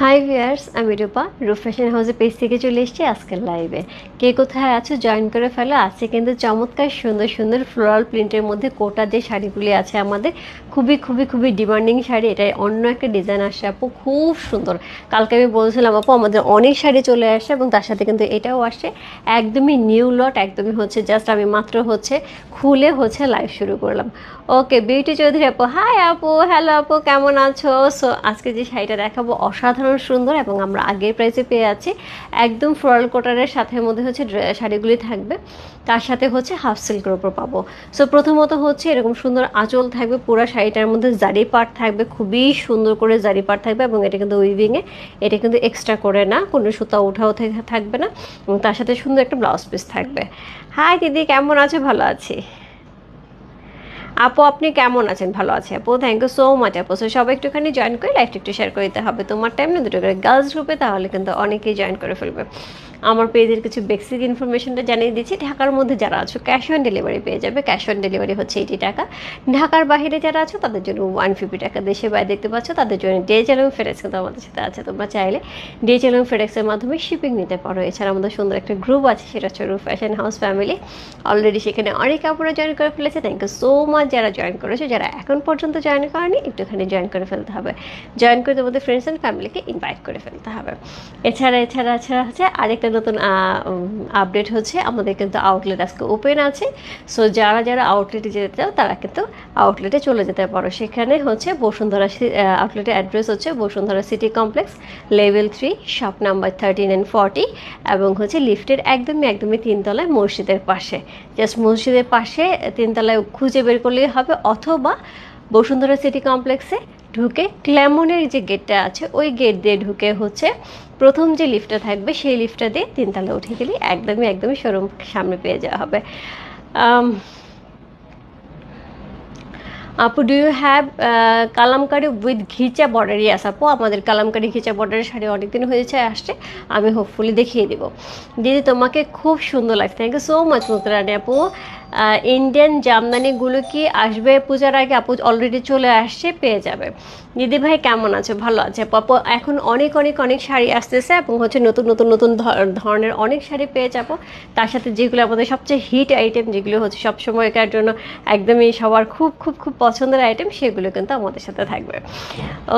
High viewers, আমি রূপা fashion হাউসের page থেকে চলে এসেছি আজকের লাইভে। কে কোথায় আছো জয়েন করে ফেলো। আছে কিন্তু চমৎকার সুন্দর সুন্দর ফ্লোরাল প্রিন্টের মধ্যে কোটা যে শাড়িগুলি আছে আমাদের খুবই খুবই খুবই ডিমান্ডিং শাড়ি। এটা অন্য একটা ডিজাইন আসছে আপু, খুব সুন্দর। কালকে আমি বলছিলাম আপু আমাদের অনেক শাড়ি চলে আসছে এবং তার সাথে কিন্তু এটাও আসছে একদমই নিউ লট, একদমই হচ্ছে জাস্ট আমি মাত্র হচ্ছে খুলে হচ্ছে লাইভ শুরু করলাম। ওকে, বিউটি চৌধুরী আপু, হাই আপু, হ্যালো আপু, কেমন আছো? সো আজকে যে শাড়িটা দেখাবো অসাধারণ সুন্দর এবং আমরা আগের প্রাইসে পেয়ে আছি। একদম ফ্লোরাল কোটারের সাথে মধ্যে হচ্ছে শাড়িগুলি থাকবে, তার সাথে হচ্ছে হাফ সিল্কের ওপর পাবো। সো প্রথমত হচ্ছে এরকম সুন্দর আঁচল থাকবে, পুরো শাড়িটার মধ্যে জারি পাট থাকবে, খুবই সুন্দর করে জারি পাট থাকবে এবং এটা কিন্তু উইভিংয়ে, এটা কিন্তু এক্সট্রা করে না, কোনো সুতা উঠাও থাকবে না এবং তার সাথে সুন্দর একটা ব্লাউজ পিস থাকবে। হাই দিদি, কেমন আছো? ভালো আছি আপু, আপনি কেমন আছেন? ভালো আছে আপু, থ্যাংক ইউ সো মাচ আপু। সো সবাই একটুখানি জয়েন করে লাইভটা একটু শেয়ার করে দিতে হবে তোমার টাইম না, দুটো করে গার্লস গ্রুপে, তাহলে কিন্তু অনেকেই জয়েন করে ফেলবে। আমার পেজের কিছু বেসিক ইনফরমেশনটা জানিয়ে দিচ্ছি। ঢাকার মধ্যে যারা আছো ক্যাশ অন ডেলিভারি পেয়ে যাবে, ক্যাশ অন ডেলিভারি হচ্ছে 80 টাকা। ঢাকার বাইরে যারা আছো তাদের জন্য 150 টাকা। দেশে বাইরে দেখতে পাচ্ছ তাদের জন্য ডিএচএল এবং ফেডেক্স কিন্তু আমাদের সাথে আছে। তোমরা চাইলে ডিএচএল এবং ফেডেক্সের মাধ্যমে শিপিং নিতে পারো। এছাড়া আমাদের সুন্দর একটা গ্রুপ আছে, সেটা হচ্ছে ফ্যাশন হাউস ফ্যামিলি। অলরেডি সেখানে অনেক কাপড়ে জয়েন করে ফেলেছে। থ্যাংক ইউ সো মাচ যারা জয়েন করেছে। যারা এখন পর্যন্ত জয়েন করেনি একটুখানি জয়েন করে ফেলতে হবে। জয়েন করে তোমাদের ফ্রেন্ডস অ্যান্ড ফ্যামিলিকে ইনভাইট করে ফেলতে হবে। এছাড়া এছাড়া এছাড়া হচ্ছে আরেকটা নতুন আপডেট হচ্ছে, আমাদের কিন্তু আউটলেট আজকে ওপেন আছে। সো যারা যারা আউটলেটে যেতে চাও তারা কিন্তু আউটলেটে চলে যেতে পারো। সেখানে হচ্ছে বসুন্ধরা আউটলেটের অ্যাড্রেস হচ্ছে Bashundhara city complex, level 3, shop number 13 and 40 এবং হচ্ছে লিফটের একদমই একদমই 3 তলায় মসজিদের পাশে। জাস্ট মসজিদের পাশে 3 তলায় খুঁজে বের করলেই হবে, অথবা বসুন্ধরা সিটি কমপ্লেক্সে ঢুকে ক্ল্যামনের যে গেটটা আছে ওই গেট দিয়ে ঢুকে হচ্ছে প্রথম যে লিফটটা থাকবে সেই লিফটটা দিয়ে 3 তলায় উঠে গেলে একদমই একদমই শোরুম সামনে পেয়ে যাওয়া হবে। আপু, do you have Kalamkari with ghicha border? Yes আপু, আমাদের কালামকারি ঘিচা বর্ডারের শাড়ি অনেকদিন হয়েছে আসছে, আমি হোপফুলি দেখিয়ে দিব। দিদি তোমাকে খুব সুন্দর লাগছে, থ্যাংক ইউ সো মাচ মুতরানি আপু। ইন্ডিয়ান জামদানিগুলো কি আসবে পূজার আগে? আপু অলরেডি চলে আসছে, পেয়ে যাবে। দিদি ভাই কেমন আছে? ভালো আছে আপু। এখন অনেক অনেক অনেক শাড়ি আসতেছে এবং হচ্ছে নতুন নতুন নতুন ধরনের অনেক শাড়ি পেয়ে যাব। তার সাথে যেগুলো আমাদের সবচেয়ে হিট আইটেম, যেগুলো হচ্ছে সবসময়কার জন্য একদমই সবার খুব খুব খুব পছন্দের আইটেম, সেগুলো কিন্তু আমাদের সাথে থাকবে।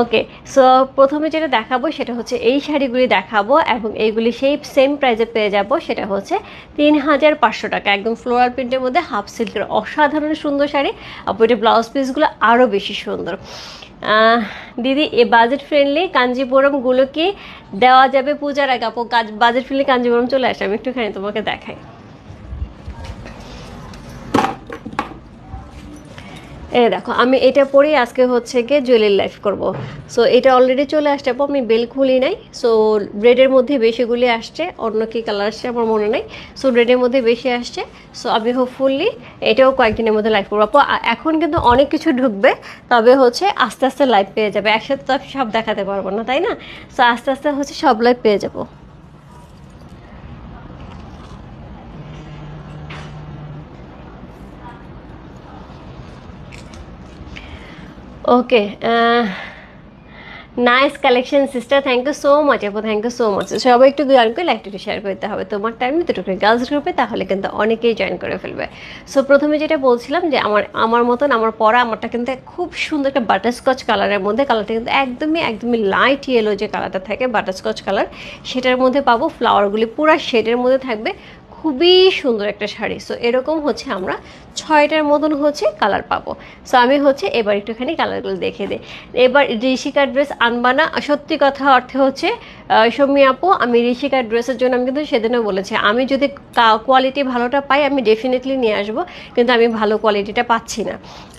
ওকে, সো প্রথমে যেটা দেখাবো সেটা হচ্ছে এই শাড়িগুলি দেখাবো এবং এইগুলি সেই সেম প্রাইসে পেয়ে যাব। সেটা হচ্ছে 3500 টাকা, একদম ফ্লোরাল প্রিন্টের মধ্যে হাফ সিল্কের অসাধারণ সুন্দর শাড়ি। আপু এটা ব্লাউজ পিসগুলো আরও বেশি সুন্দর। দিদি এ বাজেট ফ্রেন্ডলি কাঞ্জিপুরমগুলো কি দেওয়া যাবে পূজার আগে? আপু বাজেট ফ্রেন্ডলি কাঞ্জিপুরম চলে আসে, আমি একটুখানি তোমাকে দেখাই। দেখো, আমি এটা পরেই আজকে হচ্ছে গিয়ে জুয়েলারি লাইফ করব। সো এটা অলরেডি চলে আসছে আপু, আমি বেল খুলি নাই। সো রেডের মধ্যে বেশিগুলি আসছে, অন্য কি কালার আসছে আমার মনে নাই। সো রেডের মধ্যে বেশি আসছে। সো আমি হোপফুলি এটাও কয়েকদিনের মধ্যে লাইভ করবো আপু। এখন কিন্তু অনেক কিছু ঢুকবে, তবে হচ্ছে আস্তে আস্তে লাইভ পেয়ে যাবে। একসাথে তো সব দেখাতে পারবো না, তাই না? সো আস্তে আস্তে হচ্ছে সব লাইভ পেয়ে যাবো। Okay, nice collection sister, thank you so much আপু, থ্যাংক ইউ সো মাচ। সবাই একটু জয়েন করে লাইকটা একটু শেয়ার করতে হবে তোমার টাইমে, দুটো করে গার্লস গ্রুপে, তাহলে কিন্তু অনেকেই জয়েন করে ফেলবে। সো প্রথমে যেটা বলছিলাম যে আমার আমার মতন আমার পরা, আমারটা কিন্তু খুব সুন্দর একটা বাটারস্কচ কালারের মধ্যে। কালারটা কিন্তু একদমই একদমই লাইট ইয়েলো যে কালারটা থাকে বাটারস্কচ কালার, সেটার মধ্যে পাবো। ফ্লাওয়ারগুলি পুরো শেডের মধ্যে থাকবে, খুবই সুন্দর একটা শাড়ি। সো এরকম হচ্ছে আমরা 6টার মতন হচ্ছে কালার পাবো। সো আমি হচ্ছে এবার একটুখানি কালারগুলো দেখে দিই। এবার ঋষিকার ড্রেস আনবা না? সত্যি কথা অর্থে হচ্ছে সৌমি আপু, আমি ঋষিকার ড্রেসের জন্য আমি কিন্তু সেদিনও বলেছি, আমি যদি কোয়ালিটি ভালোটা পাই আমি ডেফিনেটলি নিয়ে আসবো, কিন্তু আমি ভালো কোয়ালিটিটা পাচ্ছি না।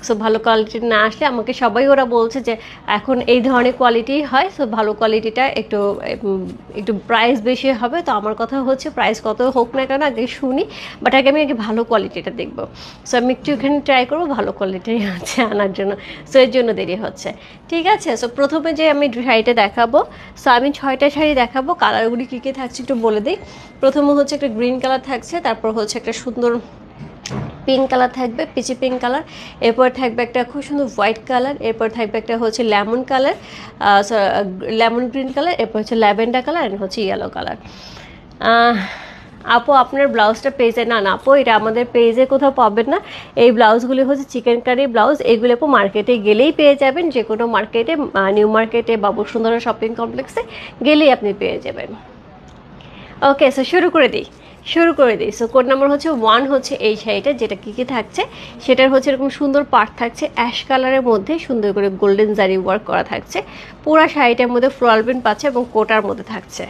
সো ভালো কোয়ালিটি না আসলে আমাকে সবাই ওরা বলছে যে এখন এই ধরনের কোয়ালিটি হয়, সো ভালো কোয়ালিটিটা একটু একটু প্রাইস বেশি হবে। তো আমার কথা হচ্ছে প্রাইস কত হোক না কেন আগে শুনি, বাট আগে আমি আগে ভালো কোয়ালিটিটা দেখবো। সো আমি একটু এখানে ট্রাই করবো ভালো কোয়ালিটি হচ্ছে আনার জন্য। সো এর জন্য দেরি হচ্ছে, ঠিক আছে? সো প্রথমে যে আমি শাড়িটা দেখাবো, সো আমি 6টা শাড়ি দেখাবো। কালারগুলি কী কী থাকছে একটু বলে দিই। প্রথমে হচ্ছে একটা গ্রিন কালার থাকছে, তারপর হচ্ছে একটা সুন্দর পিঙ্ক কালার থাকবে, পিচি পিঙ্ক কালার, এরপর থাকবে একটা খুব সুন্দর হোয়াইট কালার, এরপর থাকবে একটা হচ্ছে lemon colour, lemon green colour, এরপর হচ্ছে ল্যাভেন্ডার কালার, আর হচ্ছে ইয়েলো কালার। আপু আপনার ব্লাউজটা পেজে না না আপু, এটা আমাদের পেজে কোথাও পাবেন না। এই ব্লাউজগুলি হচ্ছে চিকেন কারি ব্লাউজ, এগুলো আপু মার্কেটে গেলেই পেয়ে যাবেন, যে কোনো মার্কেটে, নিউ মার্কেটে বা বসুন্ধরা শপিং কমপ্লেক্সে গেলেই আপনি পেয়ে যাবেন। ওকে, সো শুরু করে দিই। সো কোড নাম্বার হচ্ছে 1 হচ্ছে এই শাড়িটা, যেটা কী কী থাকছে সেটার হচ্ছে এরকম সুন্দর পাড় থাকছে অ্যাশ কালারের মধ্যে, সুন্দর করে গোল্ডেন জারি ওয়ার্ক করা থাকছে, পুরো শাড়িটার মধ্যে ফ্লোরাল প্রিন্ট পাচ্ছে এবং কোটার মধ্যে থাকছে।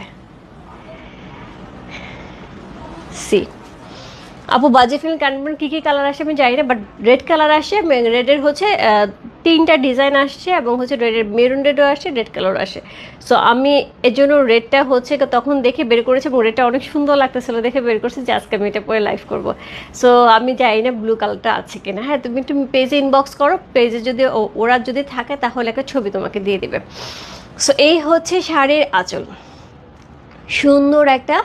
সি আপু বাজে ফিল্ম ক্যানভার কী কী কালার আসে আমি জানি না, বাট রেড কালার আসে, রেডের হচ্ছে 3টা ডিজাইন আসছে, এবং হচ্ছে রেডের মেরুন রেডও আসে, রেড কালারও আসে। সো আমি এর জন্য রেডটা হচ্ছে তখন দেখে বের করেছি, এবং রেডটা অনেক সুন্দর লাগতেছিল দেখে বের করছি যে আজকে আমি এটা পরে লাইভ করবো। সো আমি জানি না ব্লু কালারটা আছে কিনা। হ্যাঁ, তুমি একটু পেজে ইনবক্স করো, পেজে যদি ওরা যদি থাকে তাহলে একটা ছবি তোমাকে দিয়ে দিবে। সো এই হচ্ছে শাড়ির আঁচল, সুন্দর একটা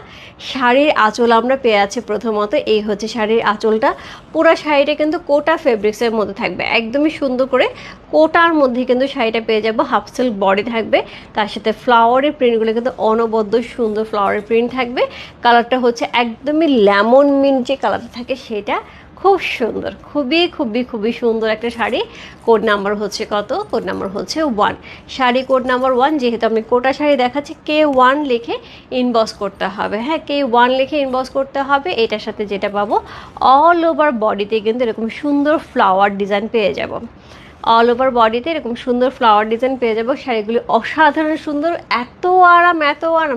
শাড়ির আঁচল আমরা পেয়ে আছি। প্রথমত এই হচ্ছে শাড়ির আঁচলটা, পুরো শাড়িটা কিন্তু কোটা ফেব্রিক্সের মধ্যে থাকবে, একদমই সুন্দর করে কোটার মধ্যে কিন্তু শাড়িটা পেয়ে যাবো। হাফ সিল্ক বডি থাকবে, তার সাথে ফ্লাওয়ারের প্রিন্টগুলো কিন্তু অনবদ্য সুন্দর ফ্লাওয়ারের প্রিন্ট থাকবে। কালারটা হচ্ছে একদমই লেমন মিন্ট যে কালারটা থাকে সেটা, খুব সুন্দর, খুবই খুবই খুবই সুন্দর একটা শাড়ি। কোড নাম্বার হচ্ছে কত? কোড নাম্বার হচ্ছে 1। শাড়ি কোড নাম্বার 1, যেহেতু আমি কোটা শাড়ি দেখাচ্ছি, K1 লিখে ইনবক্স করতে হবে। হ্যাঁ, K1 লিখে ইনবক্স করতে হবে। এটার সাথে যেটা পাবো, অল ওভার বডিতে কিন্তু এরকম সুন্দর ফ্লাওয়ার ডিজাইন পেয়ে যাব। অল ওভার বডিতে এরকম সুন্দর ফ্লাওয়ার ডিজাইন পেয়ে যাবো। শাড়িগুলি অসাধারণ সুন্দর, এত আরাম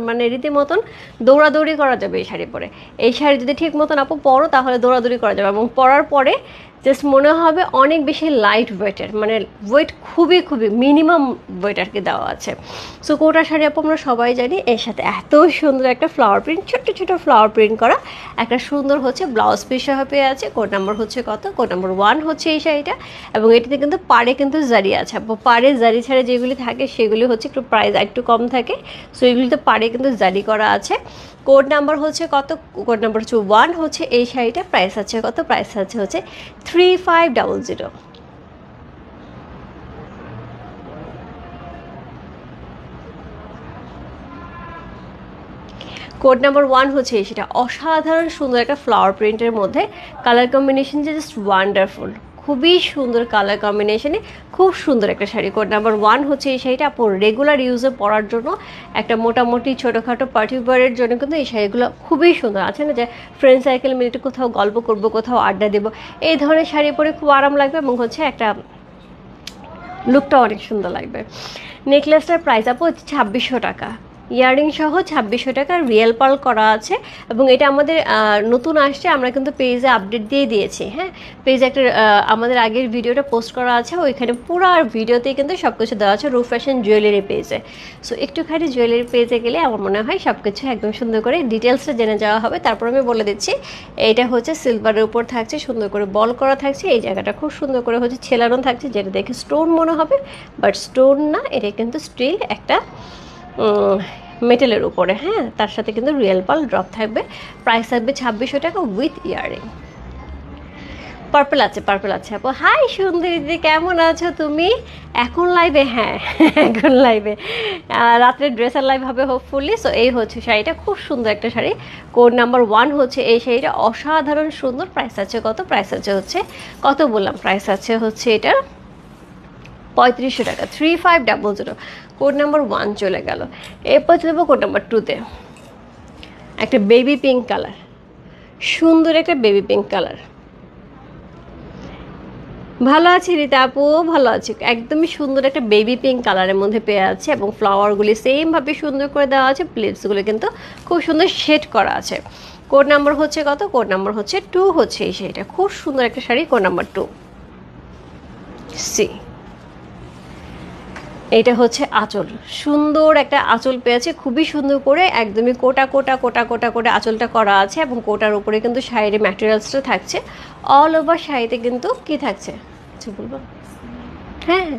মানে রীতিমতন দৌড়াদৌড়ি করা যাবে এই শাড়ি পরে। এই শাড়ি যদি ঠিক মতন আপু পরো তাহলে দৌড়াদৌড়ি করা যাবে, এবং পরার পরে জাস্ট মনে হবে অনেক বেশি লাইট ওয়েটের, মানে ওয়েট খুবই খুবই মিনিমাম ওয়েট আর কি দেওয়া আছে। সো কোটা শাড়ি আপু আমরা সবাই জানি, এর সাথে এত সুন্দর একটা ফ্লাওয়ার প্রিন্ট, ছোট্ট ছোটো ফ্লাওয়ার প্রিন্ট করা একটা সুন্দর হচ্ছে ব্লাউজ পিস সহ পেয়ে আছে। কোড নাম্বার হচ্ছে কত? কোড নাম্বার 1 হচ্ছে এই শাড়িটা, এবং এটিতে কিন্তু পাড়ে কিন্তু জারি আছে। পাড়ে জারি ছাড়া যেগুলি থাকে সেগুলি হচ্ছে একটু প্রাইস একটু কম থাকে। সো এগুলিতে পাড়ে কিন্তু জারি করা আছে। কোড নাম্বার হচ্ছে কত? কোড নাম্বার হচ্ছে 1 হচ্ছে এই শাড়িটা। প্রাইস আছে কত? প্রাইস আছে হচ্ছে 3500। কোড নাম্বার 1 হচ্ছে সেটা, অসাধারণ সুন্দর একটা ফ্লাওয়ার প্রিন্টের মধ্যে, কালার কম্বিনেশন জাস্ট ওয়ান্ডারফুল, খুবই সুন্দর কালার কম্বিনেশনে, খুব সুন্দর একটা শাড়ি। কোড নাম্বার 1 হচ্ছে এই শাড়িটা আপু রেগুলার ইউজে পরার জন্য, একটা মোটামুটি ছোটোখাটো পার্টি ওয়ারের জন্য কিন্তু এই শাড়িগুলো খুবই সুন্দর। আছে না যে ফ্রেন্ড সার্কেল মিলে একটু কোথাও গল্প করবো, কোথাও আড্ডা দেবো, এই ধরনের শাড়ি পরে খুব আরাম লাগবে, এবং হচ্ছে একটা লুকটা অনেক সুন্দর লাগবে। নেকলেসটার প্রাইস আপু হচ্ছে 2600 টাকা, ইয়াররিং সহ 2600 টাকা, রিয়েল পার্ল করা আছে, এবং এটা আমাদের নতুন আসছে, আমরা কিন্তু পেজে আপডেট দিয়ে দিয়েছি। হ্যাঁ, পেজে একটা আমাদের আগের ভিডিওটা পোস্ট করা আছে, ওইখানে পুরো ভিডিওতেই কিন্তু সব কিছু দেওয়া আছে রূপ ফ্যাশন জুয়েলারি পেজে। সো একটুখানি জুয়েলারি পেজে গেলে আমার মনে হয় সব কিছু একদম সুন্দর করে ডিটেলসটা জেনে যাওয়া হবে। তারপর আমি বলে দিচ্ছি, এইটা হচ্ছে সিলভারের উপর থাকছে, সুন্দর করে বল করা থাকছে, এই জায়গাটা খুব সুন্দর করে হচ্ছে ছেলানো থাকছে, যেটা দেখে স্টোন মনে হবে, বাট স্টোন না, এটা কিন্তু স্টিল একটা মেটেলের উপরে। হ্যাঁ, তার সাথে কিন্তু রিয়েল পার্ল ড্রপ থাকবে। প্রাইস থাকবে 2600 টাকা উইথ ইয়ারিং। পার্পল আছে আপু। হাই সুন্দরী দিদি, কেমন আছো তুমি? এখন লাইভে? হ্যাঁ, এখন লাইভে, রাত্রে ড্রেসার লাইভ হবে হোপফুলি। সো এই হচ্ছে শাড়িটা, খুব সুন্দর একটা শাড়ি। কোড নাম্বার 1 হচ্ছে এই শাড়িটা, অসাধারণ সুন্দর। প্রাইস আছে কত? প্রাইস আছে হচ্ছে কত বললাম, প্রাইস আছে হচ্ছে এটা 3500 টাকা, 3500। কোড নাম্বার 1 চলে গেল। এরপর চলে যাবো কোড নাম্বার 2-তে, একটা বেবি পিঙ্ক কালার, সুন্দর একটা বেবি পিঙ্ক কালার। ভালো আছি রীতা আপু, ভালো আছি। একদমই সুন্দর একটা বেবি পিঙ্ক কালারের মধ্যে পেয়ে আছে, এবং ফ্লাওয়ারগুলি সেমভাবে সুন্দর করে দেওয়া আছে, প্লেটসগুলো কিন্তু খুব সুন্দর শেড করা আছে। কোড নাম্বার হচ্ছে কত? কোড নাম্বার হচ্ছে 2 হচ্ছে এই শাড়িটা, খুব সুন্দর একটা শাড়ি। Code number 2। সি এটা হচ্ছে আঁচল, সুন্দর একটা আঁচল পেয়েছে, খুবই সুন্দর করে একদমই কোটা কোটা কোটা কোটা করে আঁচলটা করা আছে, এবং কোটার উপরে কিন্তু শাড়ির ম্যাটেরিয়ালসটা থাকছে। অল ওভার শাড়িতে কিন্তু কি থাকছে কিছু বলবো? হ্যাঁ,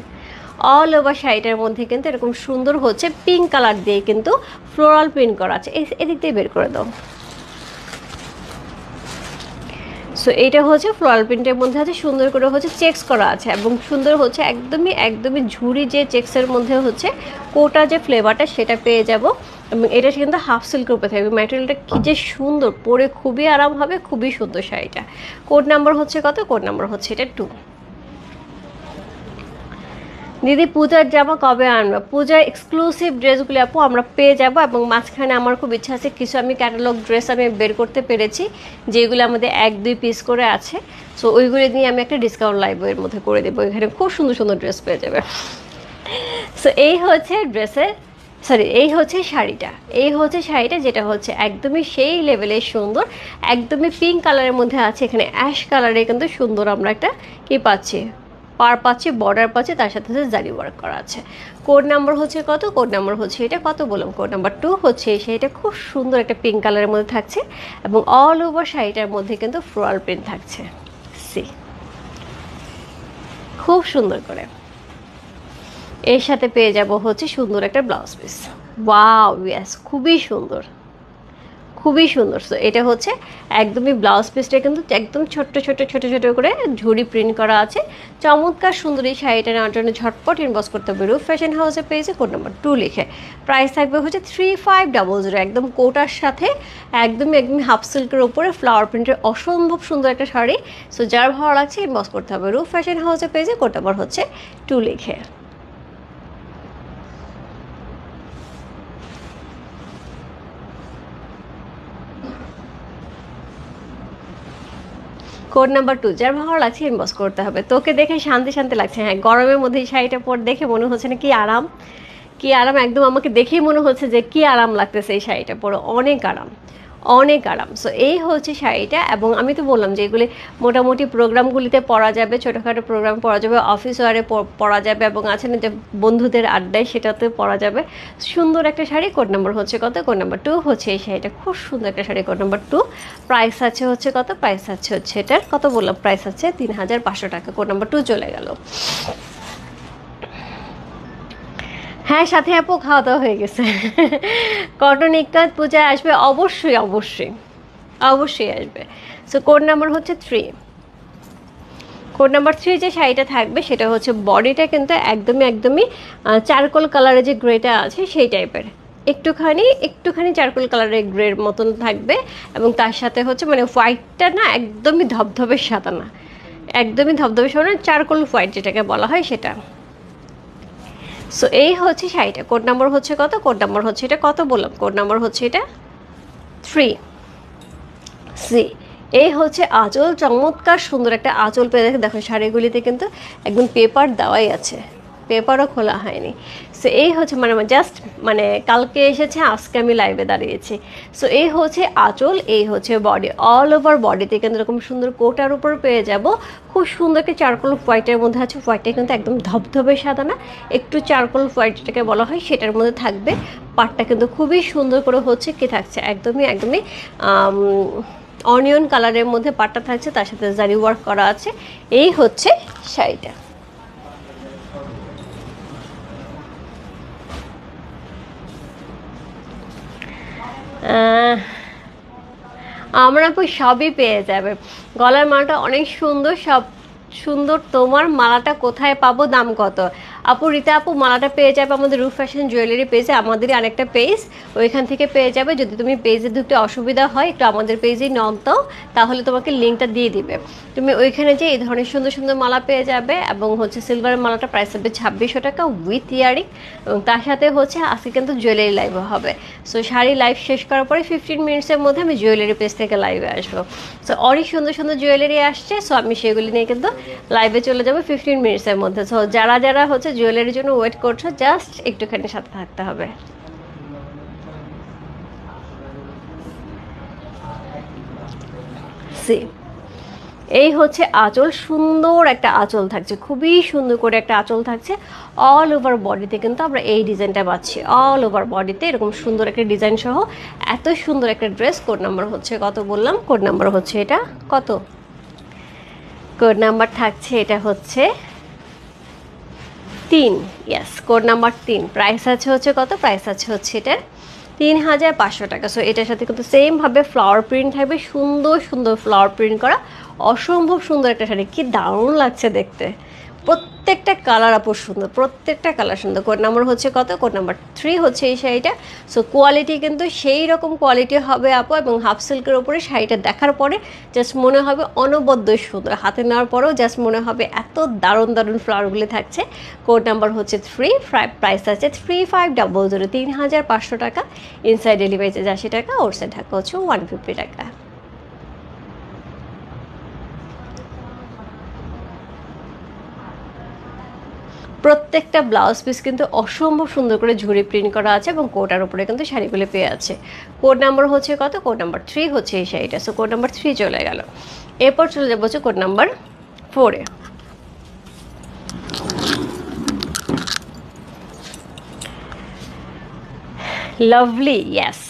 অল ওভার শাড়িটার মধ্যে কিন্তু এরকম সুন্দর হচ্ছে পিঙ্ক কালার দিয়ে কিন্তু ফ্লোরাল প্রিন্ট করা আছে। এদিক দিয়ে বের করে দাও। সো সো এইটা হচ্ছে ফ্লোরাল প্রিন্টের মধ্যে আছে, সুন্দর করে হচ্ছে চেকস করা আছে এবং সুন্দর হচ্ছে একদমই একদমই ঝুড়ি যে চেক্সের মধ্যে হচ্ছে কোটা যে ফ্লেভারটা সেটা পেয়ে যাব। এবং এটা কিন্তু হাফ সিল্কের উপরে থাকবে, ম্যাটেরিয়ালটা কী যে সুন্দর, পরে খুবই আরাম হবে, খুবই সুন্দর শাড়িটা। কোড নাম্বার হচ্ছে কত? কোড নাম্বার হচ্ছে এটা 2। দিদি পূজার জামা কবে আনবে? পূজার এক্সক্লুসিভ ড্রেসগুলি আপু আমরা পেয়ে যাব, এবং মাঝখানে আমার খুব ইচ্ছা আছে কিছু আমি ক্যাটালগ ড্রেস আমি বের করতে পেরেছি যেগুলো আমাদের 1-2 পিস করে আছে। সো ওইগুলি নিয়ে আমি একটা ডিসকাউন্ট লাইভের মধ্যে করে দেবো, এখানে খুব সুন্দর সুন্দর ড্রেস পেয়ে যাবে। সো এই হচ্ছে ড্রেসের, সরি এই হচ্ছে শাড়িটা, এই হচ্ছে শাড়িটা যেটা হচ্ছে একদমই সেই লেভেলের সুন্দর, একদমই পিঙ্ক কালারের মধ্যে আছে, এখানে অ্যাশ কালারে কিন্তু সুন্দর আমরা একটা কি পাচ্ছি, পার পাচ্ছি, বর্ডার পাচ্ছি, তার সাথে সাথে জারি ওয়ার্ক করা আছে। কোড নাম্বার হচ্ছে কত? কোড নাম্বার হচ্ছে এটা কত বললাম, কোড নাম্বার 2 হচ্ছে এই শাড়িটা খুব সুন্দর একটা পিঙ্ক কালারের মধ্যে থাকছে এবং অল ওভার শাড়িটার মধ্যে কিন্তু ফ্লোরাল প্রিন্ট থাকছে। সি খুব সুন্দর করে এর সাথে পেয়ে যাব হচ্ছে সুন্দর একটা ব্লাউজ পিস। ওয়াও, ইয়েস, খুবই সুন্দর, খুবই সুন্দর। সো এটা হচ্ছে একদমই ব্লাউজ পিসটা কিন্তু একদম ছোট্ট ছোট ছোট ছোট করে ঝুড়ি প্রিন্ট করা আছে। চমৎকার সুন্দর এই শাড়িটা নেওয়ার জন্য ঝটপট ইনবক্স করতে হবে রূপ ফ্যাশন হাউসে পেয়েছে কোড নাম্বার 2 লিখে। প্রাইস থাকবে হচ্ছে 3500, একদম কোটার সাথে একদমই একদমই হাফ সিল্কের উপরে ফ্লাওয়ার প্রিন্টের অসম্ভব সুন্দর একটা শাড়ি। সো যার ভালো লাগছে ইনবক্স করতে হবে রূপ ফ্যাশন হাউসে পেয়েছে কোড নাম্বার হচ্ছে 2 লিখে। কোড নাম্বার 2 যার ভালো লাগছে ইনবক্স করতে হবে। তোকে দেখে শান্তি শান্তি লাগছে, হ্যাঁ গরমের মধ্যে এই শাড়িটা পর দেখে মনে হচ্ছে না কি আরাম, কি আরাম, একদম আমাকে দেখেই মনে হচ্ছে যে কি আরাম লাগতেছে এই শাড়িটা পরে, অনেক আরাম, অনেক আরাম। সো এই হচ্ছে শাড়িটা, এবং আমি তো বললাম যে এগুলি মোটামুটি প্রোগ্রামগুলিতে পরা যাবে, ছোটোখাটো প্রোগ্রাম পরা যাবে, অফিস ওয়ারে পরা যাবে, এবং আছে না যে বন্ধুদের আড্ডায় সেটাতে পরা যাবে। সুন্দর একটা শাড়ি। কোড নাম্বার হচ্ছে কত? কোড নাম্বার 2 হচ্ছে এই শাড়িটা খুব সুন্দর একটা শাড়ি, কোড নাম্বার 2। প্রাইস আছে হচ্ছে কত? প্রাইস আছে হচ্ছে এটার কত বললাম, প্রাইস আছে 3500 টাকা। কোড নাম্বার 2 চলে গেল। হ্যাঁ সাথে আপু খাওয়া দাওয়া হয়ে গেছে। কটন ইক্কাত পূজায় আসবে? অবশ্যই অবশ্যই অবশ্যই আসবে। সো কোড নাম্বার হচ্ছে 3। কোড নাম্বার 3 যে শাড়িটা থাকবে সেটা হচ্ছে বডিটা কিন্তু একদমই একদমই চারকোল কালারের যে গ্রেটা আছে সেই টাইপের, একটুখানি একটুখানি চারকোল কালারের গ্রের মতন থাকবে, এবং তার সাথে হচ্ছে মানে হোয়াইটটা না একদমই ধবধবে সাদা না, একদমই ধবধবে সাদা না, চারকোল হোয়াইট যেটাকে বলা হয় সেটা। সো এই হচ্ছে শাড়িটা। কোড নাম্বার হচ্ছে কত? কোড নাম্বার হচ্ছে এটা কত বললাম, কোড নাম্বার হচ্ছে এটা 3। সি এই হচ্ছে আঁচল, চমৎকার সুন্দর একটা আঁচল পেয়ে দেখে, দেখো শাড়িগুলিতে কিন্তু একদম পেপার দেওয়াই আছে, পেপারও খোলা হয়নি। সো এই হচ্ছে মানে জাস্ট মানে কালকে এসেছে, আজকে আমি লাইভে দাঁড়িয়েছি। সো এই হচ্ছে আঁচল, এই হচ্ছে বডি, অল ওভার বডিতে কিন্তু এরকম সুন্দর কোটার উপর পেয়ে যাব খুব সুন্দর একটা চারকোল হোয়াইটের মধ্যে আছে। হোয়াইটটা কিন্তু একদম ধবধবে সাদা না, একটু চারকোল হোয়াইট যেটাকে বলা হয় সেটার মধ্যে থাকবে। পাটটা কিন্তু খুবই সুন্দর করে হচ্ছে কি থাকছে, একদমই একদমই অনিয়ন কালারের মধ্যে পাটটা থাকছে, তার সাথে জারি ওয়ার্ক করা আছে। এই হচ্ছে শাড়িটা। আমরা আপু সবই পেয়ে যাবে। গলার মালাটা অনেক সুন্দর, সব সুন্দর। তোমার মালাটা কোথায় পাবো, দাম কত? আপু রীতা আপু মালাটা পেয়ে যাবে আমাদের রূপ ফ্যাশন জুয়েলারি পেজে, আমাদেরই আরেকটা পেজ, ওইখান থেকে পেয়ে যাবে। যদি তুমি পেজে ঢুকতে অসুবিধা হয় একটু আমাদের পেজেই নক দাও, তাহলে তোমাকে লিঙ্কটা দিয়ে দিবে। তুমি ওইখানে যে এই ধরনের সুন্দর সুন্দর মালা পেয়ে যাবে, এবং হচ্ছে সিলভারের মালাটা প্রাইস হবে 2600 টাকা উইথ ইয়ারিং, এবং তার সাথে হচ্ছে আজকে কিন্তু জুয়েলারি লাইভও হবে। সো শাড়ি লাইভ শেষ করার পরে 15 মিনিটসের মধ্যে আমি জুয়েলারি পেজ থেকে লাইভে আসবো। সো অনেক সুন্দর সুন্দর জুয়েলারি আসছে, সো আমি সেগুলি নিয়ে কিন্তু লাইভে চলে যাবো 15 মিনিটসের মধ্যে। সো যারা যারা হচ্ছে জুয়েলারির জন্য ওয়েট করছো জাস্ট একটুখানি সাথে থাকতে হবে। সি এই হচ্ছে আঁচল, সুন্দর একটা আঁচল থাকছে, খুবই সুন্দর করে একটা আঁচল থাকছে। অল ওভার বডিতে কিন্তু আমরা এই ডিজাইনটা পাচ্ছি, অল ওভার বডিতে এরকম সুন্দর একটা ডিজাইন সহ এত সুন্দর একটা ড্রেস। কোড নাম্বার হচ্ছে কত বললাম, কোড নাম্বার হচ্ছে এটা কত? কোড নাম্বার থাকছে এটা হচ্ছে 3। Yes, code number 3। প্রাইস আছে হচ্ছে কত? প্রাইস আছে হচ্ছে এটার ৩,৫০০ টাকা। সো এটার সাথে কিন্তু সেমভাবে ফ্লাওয়ার প্রিন্ট থাকবে, সুন্দর সুন্দর ফ্লাওয়ার প্রিন্ট করা, অসম্ভব সুন্দর একটা শাড়ি। কি দারুণ লাগছে দেখতে, প্রত্যেকটা কালার আপু সুন্দর, প্রত্যেকটা কালার সুন্দর। কোড নাম্বার হচ্ছে কত? কোড নাম্বার 3 হচ্ছে এই শাড়িটা। সো কোয়ালিটি কিন্তু সেই রকম কোয়ালিটি হবে আপু, এবং হাফ সিল্কের ওপরে শাড়িটা দেখার পরে জাস্ট মনে হবে অনবদ্য সুন্দর, হাতে নেওয়ার পরেও জাস্ট মনে হবে এত দারুণ দারুণ ফ্লাওয়ারগুলি থাকছে। কোড নাম্বার হচ্ছে 3, প্রাইস আছে 3500, ৩,৫০০ টাকা। ইনসাইড ডেলিভারি চার্জ ৮০ টাকা, আউটসাইড ঢাকা হচ্ছে 150 টাকা। প্রত্যেকটা ব্লাউজ পিস কিন্তু অসম্ভব সুন্দর করে ঝুড়ি প্রিন্ট করা আছে, এবং কোটার উপরে কিন্তু শাড়িগুলো পেয়ে আছে। কোড নাম্বার হচ্ছে কত? কোড নাম্বার 3 হচ্ছে এই শাড়িটা। সো কোড নাম্বার 3 চলে গেল। এরপর চলে যাবো হচ্ছে কোড নাম্বার 4-এ। Lovely, yes.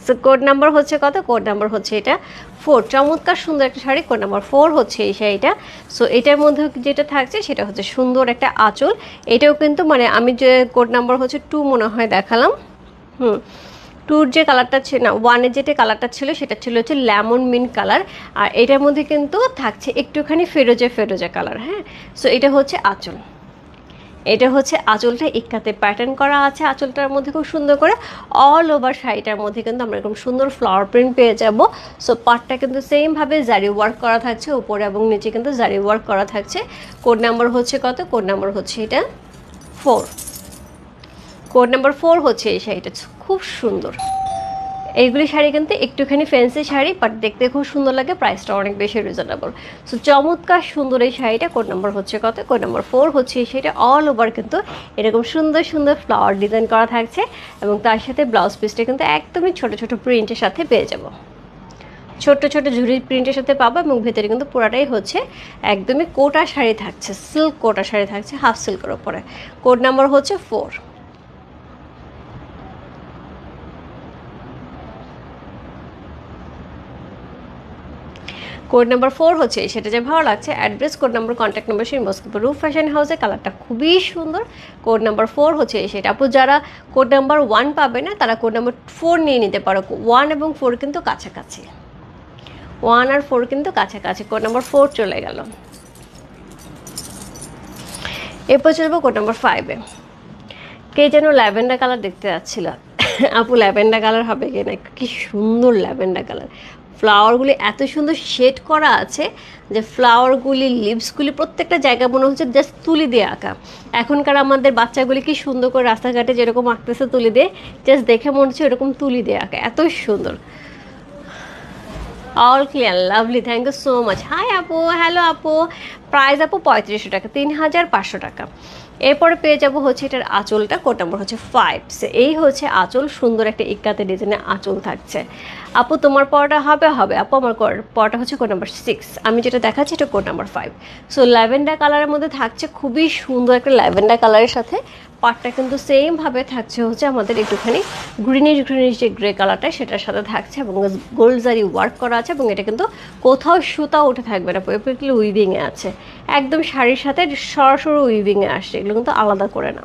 So code number হচ্ছে কত? কোড নাম্বার হচ্ছে এটা 4। চমৎকার সুন্দর একটা শাড়ি, কোড নাম্বার 4 হচ্ছে এই শাড়িটা। সো এটার মধ্যে যেটা থাকছে সেটা হচ্ছে সুন্দর একটা আঁচল। এটাও কিন্তু মানে আমি যে কোড নাম্বার হচ্ছে 2 মনে হয় দেখালাম, 2-র যে কালারটা ছিল না, 1-এর যেটা কালারটা ছিল সেটা ছিল হচ্ছে লেমন মিন্ট কালার, আর এটার মধ্যে কিন্তু থাকছে একটুখানি ফেরোজা ফেরোজা কালার। হ্যাঁ, সো এটা হচ্ছে আঁচল, এটা হচ্ছে আঁচলটা ইক্কাতে প্যাটার্ন করা আছে আঁচলটার মধ্যে খুব সুন্দর করে। অল ওভার শাড়িটার মধ্যে কিন্তু আমরা এরকম সুন্দর ফ্লাওয়ার প্রিন্ট পেয়ে যাব। সো পার্টটা কিন্তু সেমভাবে জারি ওয়ার্ক করা থাকছে, উপরে এবং নিচে কিন্তু জারি ওয়ার্ক করা থাকছে। কোড নাম্বার হচ্ছে কত? কোড নাম্বার হচ্ছে এটা 4। কোড নাম্বার 4 হচ্ছে এই শাড়িটা, খুব সুন্দর। এইগুলি শাড়ি কিন্তু একটুখানি ফ্যান্সি শাড়ি, বাট দেখতে খুব সুন্দর লাগে, প্রাইসটা অনেক বেশি রিজনেবল। সো চমৎকার সুন্দর এই শাড়িটা। কোড নাম্বার হচ্ছে কত? কোড নাম্বার 4 হচ্ছে এই শাড়িটা। অল ওভার কিন্তু এরকম সুন্দর সুন্দর ফ্লাওয়ার ডিজাইন করা থাকছে, এবং তার সাথে ব্লাউজ পিসটা কিন্তু একদমই ছোট ছোট প্রিন্টের সাথে পেয়ে যাব, ছোট ছোট ঝুড়ির প্রিন্টের সাথে পাবো, এবং ভেতরে কিন্তু পুরাটাই হচ্ছে একদমই কোটা শাড়ি থাকছে, সিল্ক কোটা শাড়ি থাকছে হাফ সিল্কের ওপরে। কোড নাম্বার হচ্ছে 4। কোড নাম্বার 4 হচ্ছে সেটা যে ভালো লাগছে। Address, code number, contact number সেই মস্কো রূপ ফ্যাশন হাউসে। কালারটা খুবই সুন্দর। কোড নাম্বার 4 হচ্ছে সেটা। আপু যারা কোড নাম্বার 1 পাবে না তারা কোড নাম্বার 4 নিয়ে নিতে পারো। 1 এবং 4 কিন্তু কাছাকাছি, 1 আর 4 কিন্তু কাছাকাছি। কোড নাম্বার 4 চলে গেল। এরপর চলবো কোড নাম্বার 5-এ। কে যেন ল্যাভেন্ডার কালার দেখতে যাচ্ছিল আপু, ল্যাভেন্ডার কালার হবে কিনা? কি সুন্দর ল্যাভেন্ডার কালার, ফ্লাওয়ারগুলি এত সুন্দর শেড করা আছে যে ফ্লাওয়ারগুলি, লিভসগুলি প্রত্যেকটা জায়গা মনে হচ্ছে জাস্ট তুলি দিয়ে আঁকা। এখনকার আমাদের বাচ্চাগুলি কি সুন্দর করে রাস্তাঘাটে যেরকম আঁকতেছে তুলি দিয়ে, জাস্ট দেখে মনে হচ্ছে এরকম তুলি দিয়ে আঁকা, এত সুন্দর। All clear, lovely, thank you so much. Hi আপু, হ্যালো আপু। প্রাইস আপু 3500 টাকা, 3500 টাকা। এরপরে পেয়ে যাবো হচ্ছে এটার আঁচলটা। কোড নাম্বার হচ্ছে 5। এই হচ্ছে আঁচল, সুন্দর একটা ইক্কাতে ডিজাইনের আঁচল থাকছে। আপু তোমার পরটা হবে হবে আপু, আমার পরটা হচ্ছে কোড নাম্বার 6। আমি যেটা দেখাচ্ছি এটা কোড নাম্বার 5। সো ল্যাভেন্ডার কালারের মধ্যে থাকছে, খুবই সুন্দর একটা ল্যাভেন্ডার কালারের সাথে পাটটা কিন্তু সেমভাবে থাকছে হচ্ছে আমাদের একটুখানি গ্রিনিশ গ্রিনিশ যে গ্রে কালারটা সেটার সাথে থাকছে, এবং গোল্ড জারি ওয়ার্ক করা আছে, এবং এটা কিন্তু কোথাও সুতা উঠে থাকবে না, পারফেক্টলি উইভিংয়ে আছে, একদম শাড়ির সাথে সরাসরি উইভিংয়ে আসছে, এগুলো কিন্তু আলাদা করে না।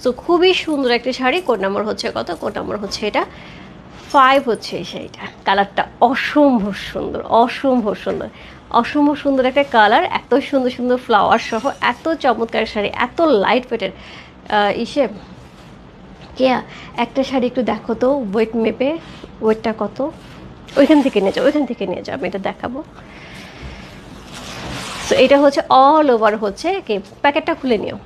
সো খুবই সুন্দর একটি শাড়ি। কোড নাম্বার হচ্ছে কত? কোড নাম্বার হচ্ছে এটা 5 হচ্ছে এই শাড়িটা। কালারটা অসম্ভব সুন্দর, অসম্ভব সুন্দর, অসম্ভব সুন্দর একটা কালার, এত সুন্দর সুন্দর ফ্লাওয়ার সহ এত চমৎকার শাড়ি, এত লাইট ওয়েটের। ইসে কেয়া একটা শাড়ি একটু দেখো তো, ওয়েট মেপে, ওয়েটটা কত? ওইখান থেকে নিয়ে যাও, ওইখান থেকে নিয়ে যাও, আমি এটা দেখাবো। সো এটা হচ্ছে অল ওভার হচ্ছে কি, প্যাকেটটা খুলে নিও।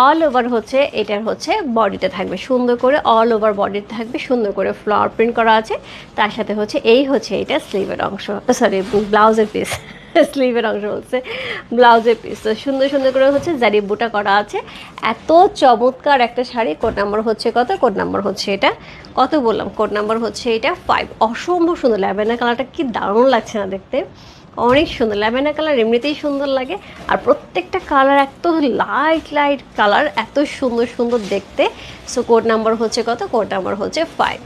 অল ওভার হচ্ছে এটার হচ্ছে বডিটা থাকবে সুন্দর করে, অল ওভার বডিটা থাকবে সুন্দর করে ফ্লাওয়ার প্রিন্ট করা আছে। তার সাথে হচ্ছে এই হচ্ছে এটা স্লিভের অংশ, সরি ব্লাউজের পিস, স্লিভের অংশ হচ্ছে ব্লাউজের পিস। তো সুন্দর সুন্দর করে হচ্ছে জারি বুটা করা আছে, এত চমৎকার একটা শাড়ি। কোড নাম্বার হচ্ছে কত? কোড নাম্বার হচ্ছে এটা কত বললাম? কোড নাম্বার হচ্ছে এটা 5। অসম্ভব সুন্দর, ল্যাভেন্ডার কালারটা কি দারুণ লাগছে না দেখতে, অনেক সুন্দর। ল্যাভেন্ডার কালার এমনিতেই সুন্দর লাগে, আর প্রত্যেকটা কালার এত লাইট লাইট কালার, এত সুন্দর সুন্দর দেখতে। সো কোড নাম্বার হচ্ছে কত? কোড নাম্বার হচ্ছে 5।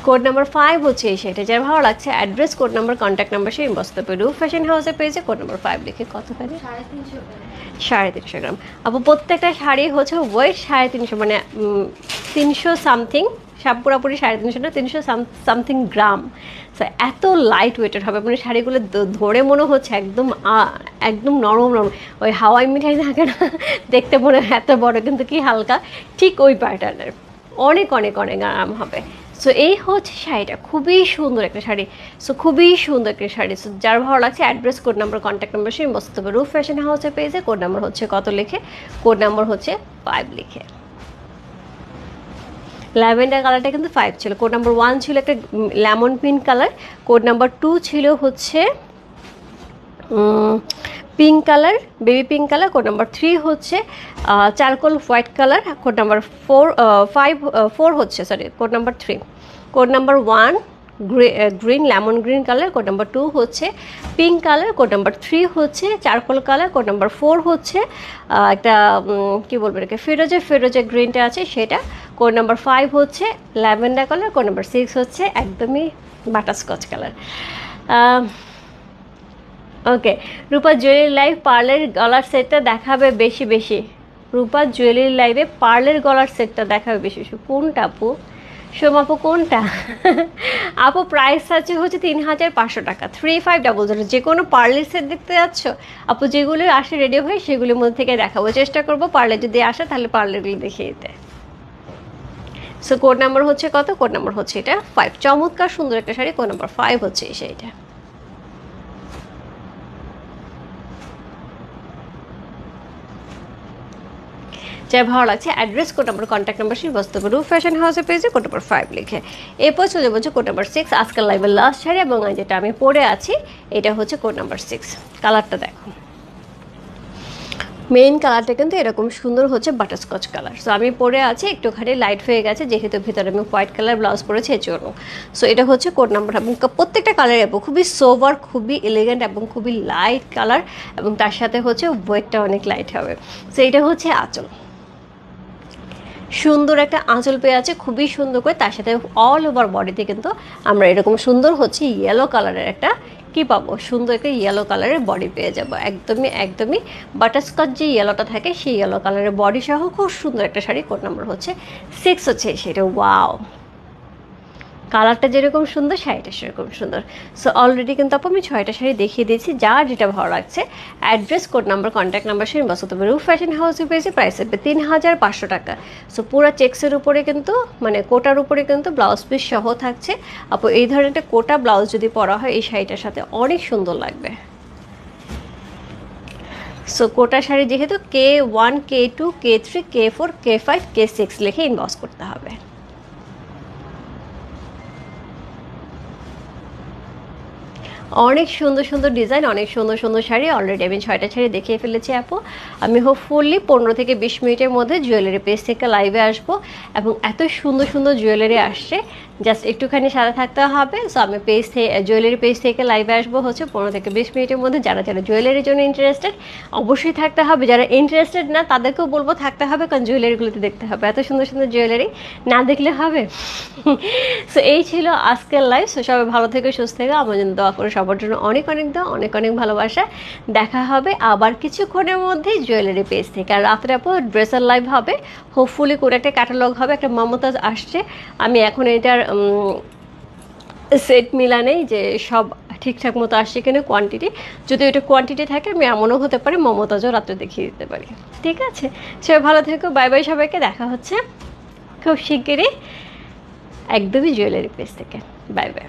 কোড নাম্বার 5 হচ্ছে এই শাড়িটা, যার ভালো লাগছে address, code number, contact number সেই ইনবক্স করতে হবে। রূপ ফ্যাশন হাউসের পেজে কোড নাম্বার 5 লিখে। কত করে? 350 গ্রাম। আপু প্রত্যেকটা শাড়ি হচ্ছে ওয়েট 350, মানে 300 সামথিং, সব পুরোপুরি 350 না, 300 সামথিং গ্রাম। সো এত লাইট ওয়েটের হবে, মানে শাড়িগুলো ধরে মনে হচ্ছে একদম একদম নরম নরম, ওই হাওয়াই মিঠাই থাকে না দেখতে মনে হয় এত বড় কিন্তু কি হালকা, ঠিক ওই প্যাটার্নের, অনেক অনেক অনেক আরাম হবে। সো এই হচ্ছে শাড়িটা, খুবই সুন্দর একটা শাড়ি। সো খুবই সুন্দর একটা শাড়ি। সো যার ভালো লাগছে address, code number, contact number সেই বসতে হবে। রূপ ফ্যাশন হাউসের পেজে কোড নাম্বার হচ্ছে কত লিখে, কোড নাম্বার হচ্ছে 5 লিখে। ল্যাভেন্ডার কালারটা কিন্তু 5 ছিল। কোড নাম্বার 1 ছিল একটা lemon pink colour, code number 2 ছিল হচ্ছে pink colour, baby pink colour, code number 3 হচ্ছে charcoal white colour, code number 4 হচ্ছে sorry code number 3, code number 1 green lemon green colour, code number 2 হচ্ছে পিঙ্ক কালার, কোড নাম্বার 3 হচ্ছে charcoal colour, code number 4 হচ্ছে একটা কী বলবো এটাকে ফেরোজে গ্রিনটা আছে সেটা, কোড নাম্বার 5 হচ্ছে ল্যাভেন্ডার কালার, কোড নাম্বার 6 হচ্ছে একদমই বাটারস্কচ কালার। ওকে, রূপা জুয়েলারি লাইভ পার্লের গলার সেটটা দেখাবে বেশি বেশি। রূপা জুয়েলারি লাইভে পার্লের গলার সেটটা দেখাবে বেশি বেশি। কোনটা আপু? সোমাপু কোনটা? আপু প্রাইস আছে হচ্ছে 3500 টাকা, 3500। যে কোনো পার্লের সেট দেখতে যাচ্ছ আপু, যেগুলো আসে রেডি হয়ে সেগুলোর মধ্যে থেকে দেখাবো, চেষ্টা করবো পার্লে যদি আসে তাহলে পার্লেরগুলো দেখিয়ে দিতে। সো কোড নাম্বার হচ্ছে কত? কোড নাম্বার হচ্ছে এটা 5। চমৎকার সুন্দর একটা শাড়ি, কোড নাম্বার 5 হচ্ছে এই শাড়িটা। যার ভালো লাগছে address, code number, contact number সেই বসতে হবে রূপ ফ্যাশন হাউসের পেজে কোড নাম্বার 5 লিখে। এরপর চলে যাবো কোড নাম্বার 6, আজকাল লাইভের লাস্ট শাড়ি, এবং যেটা আমি পরে আছি এটা হচ্ছে কোড নাম্বার 6। কালারটা দেখো, মেইন কালারটা কিন্তু এরকম সুন্দর হচ্ছে বাটারস্কচ কালার। সো আমি পরে আছি একটুখানি লাইট হয়ে গেছে যেহেতু ভিতরে আমি হোয়াইট কালার ব্লাউজ পরেছি এর জন্য। সো এটা হচ্ছে কোড নাম্বার, এবং প্রত্যেকটা কালার এবং খুবই সোভার, খুবই এলিগেন্ট এবং খুবই লাইট কালার, এবং তার সাথে হচ্ছে ওয়েটটা অনেক লাইট হবে। সো এটা হচ্ছে আঁচল, সুন্দর একটা আঁচল পেয়ে আছে খুবই সুন্দর করে, তার সাথে অল ওভার বডিতে কিন্তু আমরা এরকম সুন্দর হচ্ছে ইয়েলো কালারের একটা কি পাবো, সুন্দর একটা ইয়েলো কালারের বডি পেয়ে যাবো, একদমই একদমই বাটারস্কচ যে ইয়েলোটা থাকে সেই ইয়েলো কালারের বডি সহ খুব সুন্দর একটা শাড়ি। কোড নাম্বার হচ্ছে 6 হচ্ছে সেটা। ওয়াও, কালারটা যেরকম সুন্দর শাড়িটা সেরকম সুন্দর। সো অলরেডি কিন্তু আপু আমি 6টা শাড়ি দেখিয়ে দিয়েছি, যার যেটা ভালো লাগছে address, code number, contact number সেই বসতে হবে। রূপ ফ্যাশন হাউসে পেয়েছি, প্রাইস হবে 3500 টাকা। সো পুরো চেক্সের উপরে কিন্তু মানে কোটার উপরে কিন্তু ব্লাউজ পিস সহ থাকছে। আপু এই ধরনের একটা কোটা ব্লাউজ যদি পরা হয় এই শাড়িটার সাথে অনেক সুন্দর লাগবে। সো কোটা শাড়ি যেহেতু K1, K2, K3, K4, K5, K6 লিখে ইনবক্স করতে হবে। অনেক সুন্দর সুন্দর ডিজাইন, অনেক সুন্দর সুন্দর শাড়ি, অলরেডি আমি 6টা শাড়ি দেখিয়ে ফেলেছি আপু। আমি হোপফুলি 15 থেকে 20 মিনিটের মধ্যে জুয়েলারি পেজ থেকে লাইভে আসবো, এবং এত সুন্দর সুন্দর জুয়েলারি আসছে, জাস্ট একটুখানি সাথে থাকতে হবে। সো আমি পেজ থেকে জুয়েলারি পেজ থেকে লাইভে আসবো হচ্ছে 15 থেকে 20 মিনিটের মধ্যে। যারা যারা জুয়েলারির জন্য ইন্টারেস্টেড অবশ্যই থাকতে হবে, যারা ইন্টারেস্টেড না তাদেরকেও বলবো থাকতে হবে, কারণ জুয়েলারিগুলোতে দেখতে হবে, এত সুন্দর সুন্দর জুয়েলারি না দেখলে হবে। সো এই ছিল আজকের লাইভ। সো সবাই ভালো থেকে সুস্থ থেকে আমার জন্য দোয়া করে, সবার জন্য অনেক অনেক দোয়া, অনেক অনেক ভালোবাসা। দেখা হবে আবার কিছুক্ষণের মধ্যে জুয়েলারি পেজ থেকে। আর রাত্রে আপু ড্রেসের লাইভ হবে, হোপফুলি কোনো একটা ক্যাটালগ হবে, একটা মমতাজ আসছে। আমি এখন এটার সেট মিলা নেই যে সব ঠিকঠাক মতো আসছে কিনা কোয়ান্টিটি, যদি ওইটা কোয়ান্টিটি থাকে আমি এমনও হতে পারে মমতাজও রাত্রে দেখিয়ে দিতে পারি। ঠিক আছে, সবাই ভালো থেকো, বাই বাই, সবাইকে দেখা হচ্ছে খুব শিগগিরই একদমই জুয়েলারি পেজ থেকে। Bye bye.